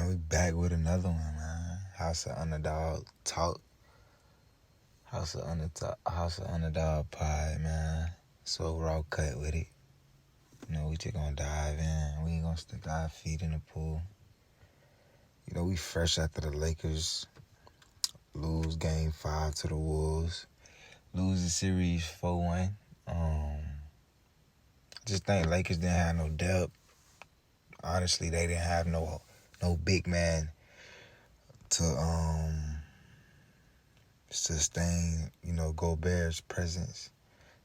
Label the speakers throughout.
Speaker 1: Man, we back with another one, man. House of Underdog Talk. House of Underdog Pie, man. So raw cut with it. We just gonna dive in. We ain't gonna stick our feet in the pool. We fresh after the Lakers lose game 5 to the Wolves. Lose the series 4-1. Just think Lakers didn't have no depth. Honestly, they didn't have no big man to sustain, Gobert's presence.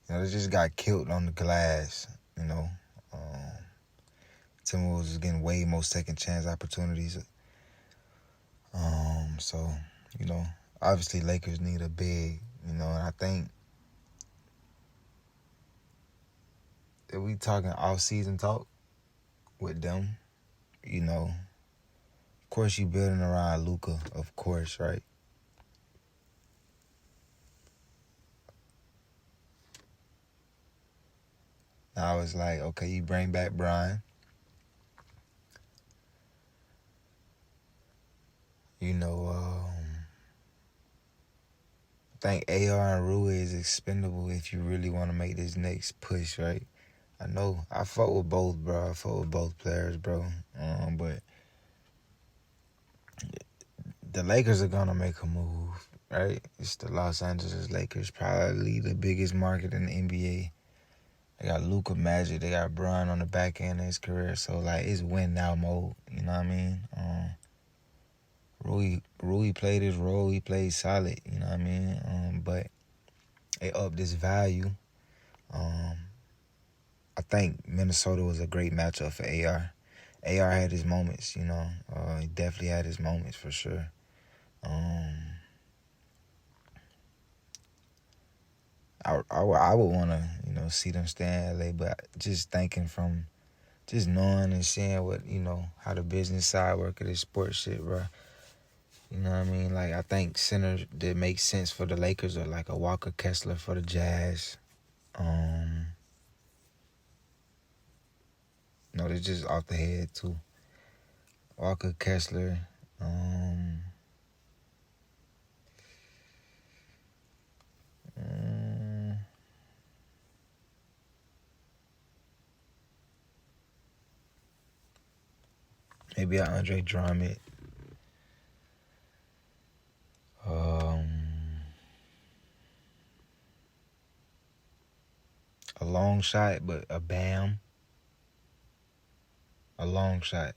Speaker 1: They just got killed on the glass, Timberwolves was getting way more second chance opportunities. So, obviously Lakers need a big, and I think if we talking off-season talk with them, of course you building around Luka, of course, right? Now it's like, okay, you bring back Brian. I think AR and Rui is expendable if you really want to make this next push, right? I know I fought with both, bro. I fought with both players, bro. But the Lakers are gonna make a move, right? It's the Los Angeles Lakers, probably the biggest market in the NBA. They got Luka Magic, they got Bron on the back end of his career, so like it's win now mode. You know what I mean? Rui played his role. He played solid. You know what I mean? But they upped his value. I think Minnesota was a great matchup for AR. AR had his moments, he definitely had his moments for sure. I would want to, see them stay in LA, but just thinking from just knowing and seeing what, how the business side work of this sports shit, bro. You know what I mean? Like, I think centers that make sense for the Lakers are like a Walker Kessler for the Jazz. No, they're just off the head, too. Walker Kessler. Maybe Andre Drummond. A long shot, but a Bam. A long shot,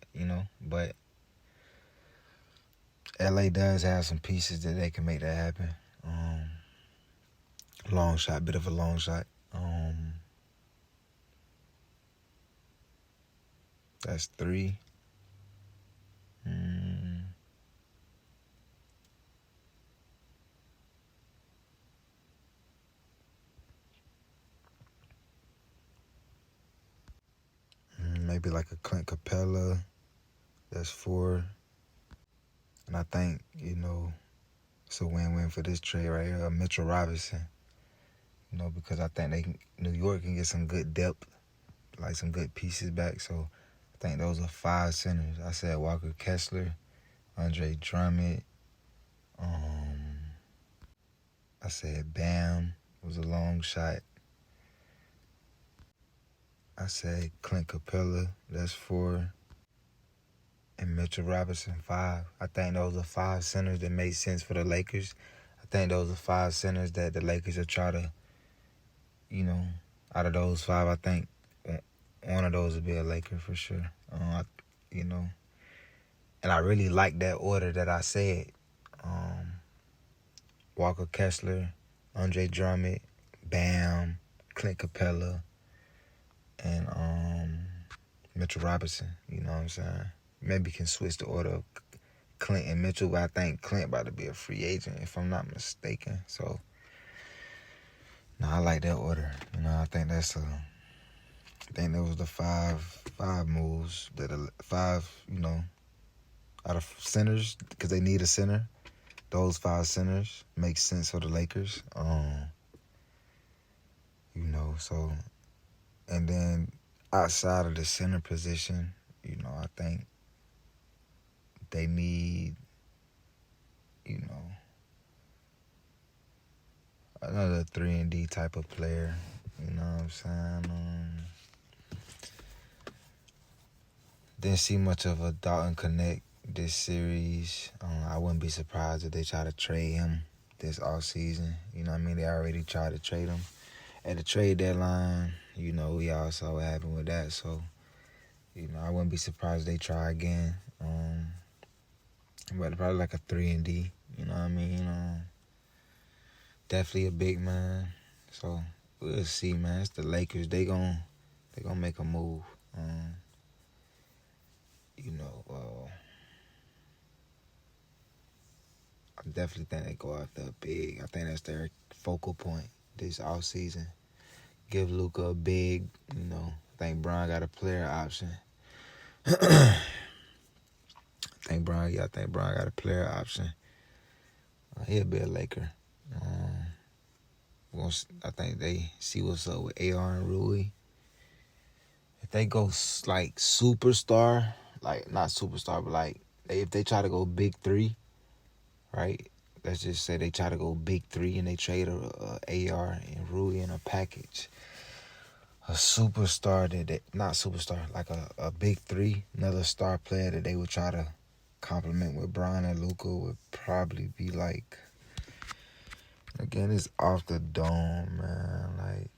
Speaker 1: but LA does have some pieces that they can make that happen. Long shot, bit of a long shot. That's 3. Maybe like a Clint Capella. That's 4. And I think, it's a win-win for this trade right here. Mitchell Robinson. Because I think New York can get some good depth, like some good pieces back. So I think those are 5 centers. I said Walker Kessler, Andre Drummond. I said Bam was a long shot. I said Clint Capella, that's 4. And Mitchell Robinson, 5. I think those are 5 centers that make sense for the Lakers. I think those are 5 centers that the Lakers will try to, out of those 5, I think one of those will be a Laker for sure. And I really like that order that I said. Walker Kessler, Andre Drummond, Bam, Clint Capella, and Mitchell Robinson. You know what I'm saying? Maybe can switch the order of Clint and Mitchell, but I think Clint about to be a free agent if I'm not mistaken. So, no, I like that order. I think I think that was the five moves that 5, out of centers, because they need a center. Those 5 centers make sense for the Lakers. So, and then outside of the center position, I think they need, you know, another 3-and-D type of player. You know what I'm saying? Didn't see much of a Dalton Connect this series. I wouldn't be surprised if they try to trade him this offseason. You know what I mean? They already tried to trade him at the trade deadline. You know, we all saw what happened with that. So, you know, I wouldn't be surprised if they try again. But probably like a 3-and-D. You know what I mean? Definitely a big man. So we'll see, man. It's the Lakers. They gonna make a move. You know, I definitely think they go after a big. I think that's their focal point this offseason. Give Luka a big, you know. I think Bron got a player option. I think Bron got a player option. He'll be a Laker. I think they see what's up with AR and Rui. If they go like superstar, like not superstar, but like if they try to go big three, right? Let's just say they try to go big three and they trade a AR and Rui in a package. A superstar not superstar, like a big three, another star player that they would try to complement with Bron and Luka would probably be like, again, it's off the dome, man. Like,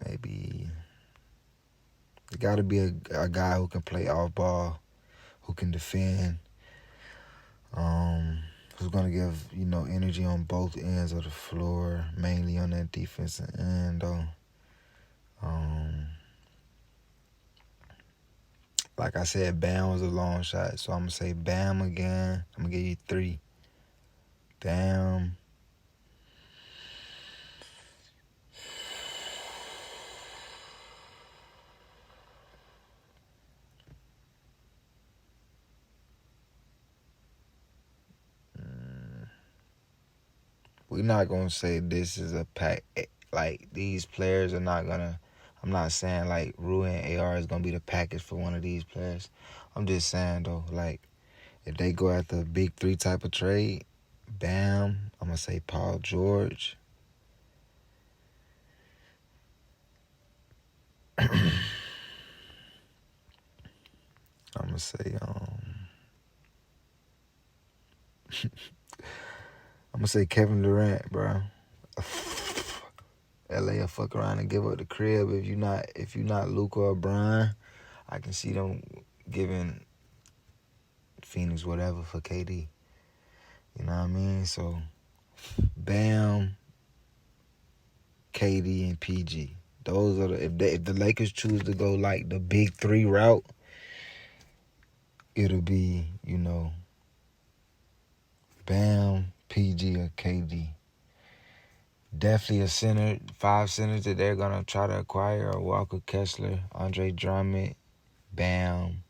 Speaker 1: maybe it got to be a guy who can play off ball, who can defend, who's going to give, you know, energy on both ends of the floor, mainly on that defensive end, though. Like I said, Bam was a long shot, so I'm going to say Bam again. I'm going to give you 3. Bam. We're not going to say this is a pack. Like, these players are not going to. I'm not saying, like, Rui and AR is going to be the package for one of these players. I'm just saying, though, like, if they go after a big 3 type of trade, Bam, I'm going to say Paul George. I'm going to say, I'm going to say Kevin Durant, bro. LA will fuck around and give up the crib if you not Luka or Bron. I can see them giving Phoenix whatever for KD. You know what I mean? So Bam, KD, and PG. Those are if the Lakers choose to go like the big 3 route, it'll be, you know, Bam, PG, or KD. Definitely a center, 5 centers that they're gonna try to acquire are Walker Kessler, Andre Drummond, Bam,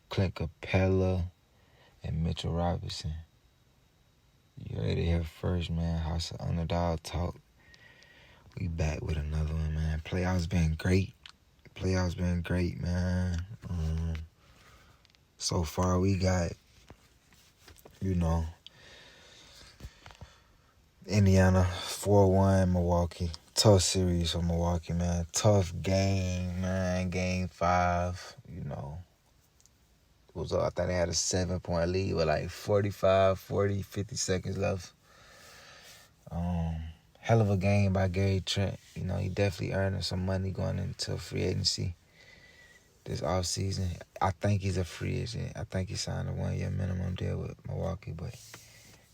Speaker 1: Clint Capella, and Mitchell Robinson. You heard it here first, man. House of Underdog Talk. We back with another one, man. Playoffs been great, man. So far we got, you know, Indiana 4-1, Milwaukee. Tough series for Milwaukee, man. Tough game, man. Game 5, you know. I think they had a 7-point lead with like 45, 40, 50 seconds left. Hell of a game by Gary Trent. You know, he definitely earning some money going into free agency this offseason. I think he's a free agent. I think he signed a 1-year minimum deal with Milwaukee, but,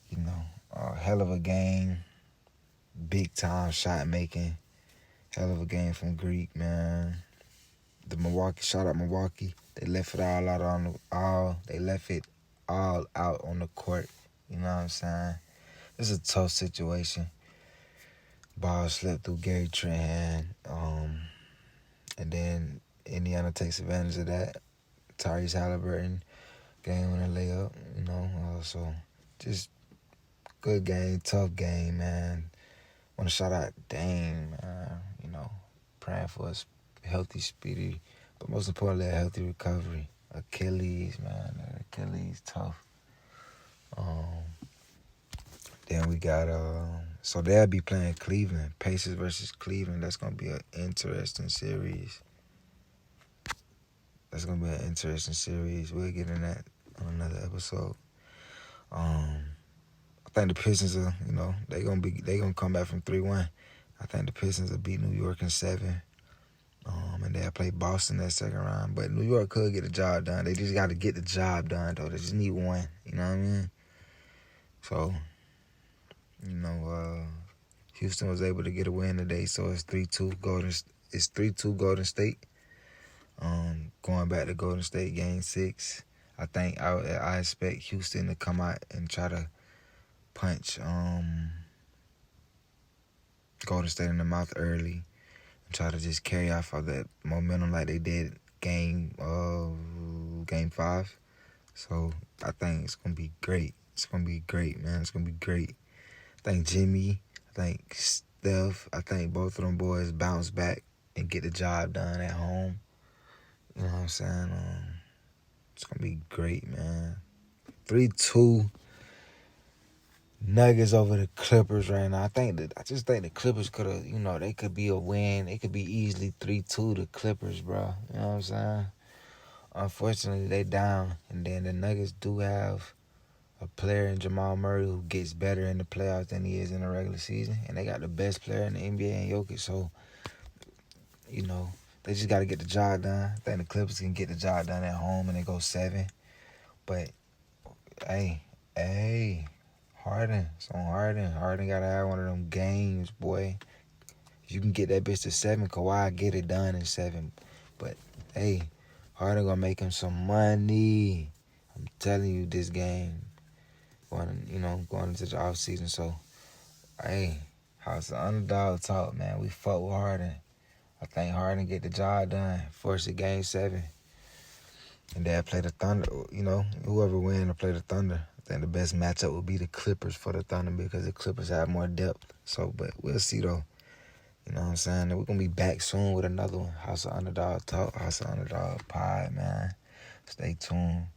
Speaker 1: you know, hell of a game. Big time shot making. Hell of a game from Greek, man. Shout out Milwaukee. They left it all out on the court. You know what I'm saying? It's a tough situation. Ball slipped through Gary Trent hand. And then Indiana takes advantage of that. Tyrese Halliburton game winner layup, you know. So just good game, tough game, man. Want to shout out Dame, man. You know, praying for a healthy, speedy, but most importantly, a healthy recovery. Achilles, man. He's tough. Then we got so they'll be playing Cleveland, Pacers versus Cleveland. That's gonna be an interesting series. We'll get in that on another episode. I think the Pistons are, they gonna come back from 3-1. I think the Pistons will beat New York in 7. And they'll play Boston that second round. But New York could get the job done. They just got to get the job done, though. They just need one. You know what I mean? So, Houston was able to get a win today. So it's 3-2 Golden State. Going back to Golden State Game 6. I think I expect Houston to come out and try to punch Golden State in the mouth early. Try to just carry off of that momentum like they did game 5. So I think it's gonna be great. It's gonna be great, man. It's gonna be great. I think Jimmy, I think Steph, I think both of them boys bounce back and get the job done at home. You know what I'm saying? It's gonna be great, man. 3-2 Nuggets over the Clippers right now. I just think the Clippers could have, they could be a win. It could be easily 3-2 the Clippers, bro. You know what I'm saying? Unfortunately, they down. And then the Nuggets do have a player in Jamal Murray who gets better in the playoffs than he is in the regular season. And they got the best player in the NBA in Jokic. So, they just got to get the job done. I think the Clippers can get the job done at home and they go 7. But, hey. Harden. It's on Harden. Harden got to have one of them games, boy. You can get that bitch to 7. Kawhi get it done in 7. But, hey, Harden going to make him some money. I'm telling you this game. Going into the OffSeason. So, hey, House of Underdog talk, man. We fuck with Harden. I think Harden get the job done. Force it Game 7. And they'll play the Thunder. Whoever wins will play the Thunder. I think the best matchup would be the Clippers for the Thunder because the Clippers have more depth. So, but we'll see, though. You know what I'm saying? We're going to be back soon with another one. House of Underdog Talk, House of Underdog Pod, man. Stay tuned.